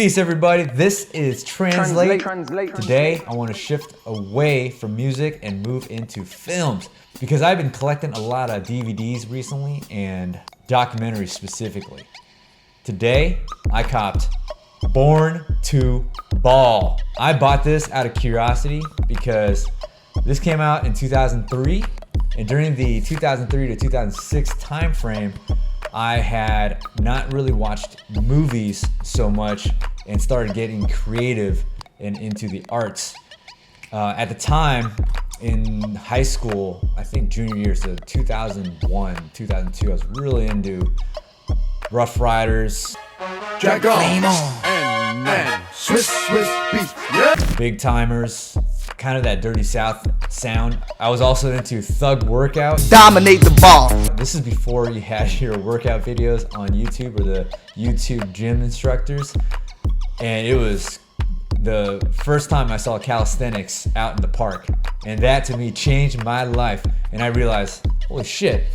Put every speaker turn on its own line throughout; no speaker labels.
Peace everybody, this is Translate. Today I want to shift away from music and move into films because I've been collecting a lot of DVDs recently and documentaries specifically. Today I copped Born to Ball. I bought this out of curiosity because this came out in 2003, and during the 2003 to 2006 time frame I had not really watched movies so much and started getting creative and into the arts. At the time in high school, I think junior year, so 2001, 2002, I was really into Rough Riders,
Jack on, and Swiss beef, yeah.
Big Timers, kind of that Dirty South sound. I was also into Thug Workout.
Dominate the ball.
This is before you had your workout videos on YouTube or the YouTube gym instructors. And it was the first time I saw calisthenics out in the park. And that to me changed my life. And I realized, holy shit,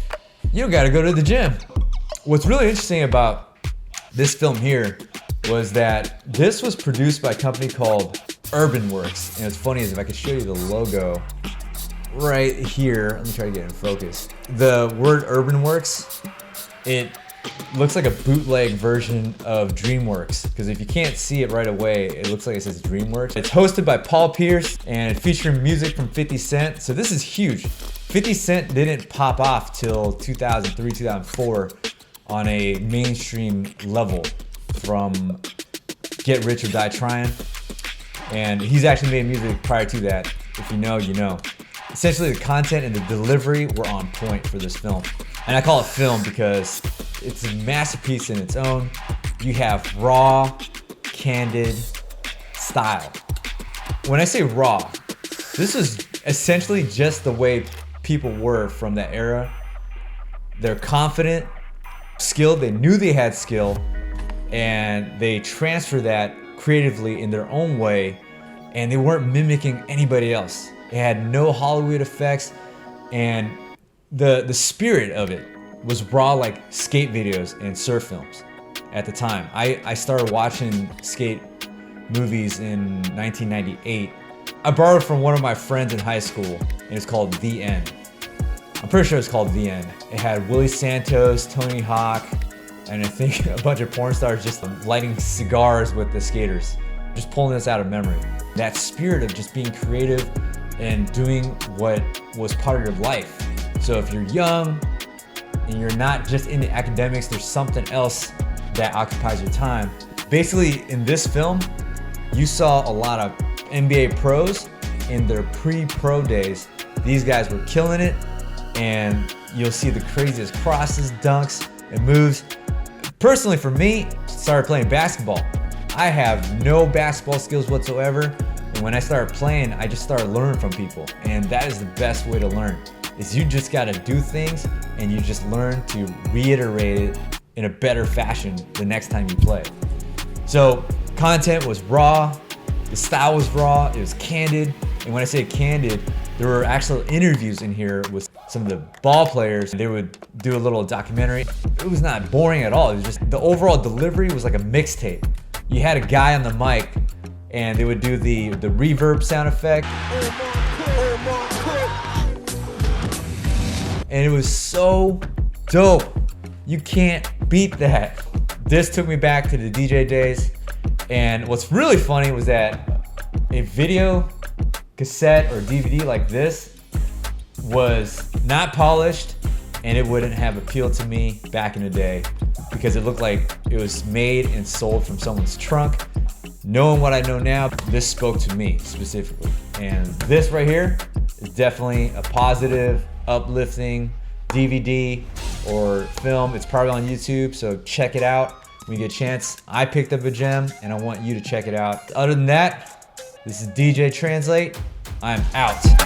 you don't gotta go to the gym. What's really interesting about this film here was that this was produced by a company called Urban Works. And what's funny is if I could show you the logo right here, let me try to get in focus. The word Urban Works, it looks like a bootleg version of DreamWorks, because if you can't see it right away, it looks like it says DreamWorks. It's hosted by Paul Pierce and featuring music from 50 Cent. So this is huge. 50 Cent didn't pop off till 2003, 2004 on a mainstream level from Get Rich or Die Trying. And he's actually made music prior to that. If you know, you know. Essentially the content and the delivery were on point for this film. And I call it film because it's a masterpiece in its own. You have raw, candid style. When I say raw, this is essentially just the way people were from that era. They're confident, skilled, they knew they had skill, and they transfer that creatively in their own way, and they weren't mimicking anybody else. It had no Hollywood effects, and the spirit of it was raw, like skate videos and surf films at the time. I started watching skate movies in 1998. I borrowed from one of my friends in high school, and it's called The End. I'm pretty sure it's called The End. It had Willie Santos, Tony Hawk, and I think a bunch of porn stars just lighting cigars with the skaters. Just pulling this out of memory. That spirit of just being creative and doing what was part of your life. So if you're young and you're not just into academics, there's something else that occupies your time. Basically, in this film, you saw a lot of NBA pros in their pre-pro days. These guys were killing it, and you'll see the craziest crosses, dunks, and moves. Personally, for me, started playing basketball. I have no basketball skills whatsoever, and when I started playing, I just started learning from people, and that is the best way to learn. Is you just gotta do things, and you just learn to reiterate it in a better fashion the next time you play. So, content was raw, the style was raw, it was candid, and when I say candid, there were actual interviews in here with some of the ball players. They would do a little documentary. It was not boring at all. It was just, the overall delivery was like a mixtape. You had a guy on the mic, and they would do the reverb sound effect. And it was so dope. You can't beat that. This took me back to the DJ days. And what's really funny was that a video cassette or DVD like this was not polished, and it wouldn't have appealed to me back in the day because it looked like it was made and sold from someone's trunk. Knowing what I know now, this spoke to me specifically. And this right here is definitely a positive, uplifting DVD or film. It's probably on YouTube, so check it out when you get a chance. I picked up a gem, and I want you to check it out. Other than that, this is DJ Translate. I'm out.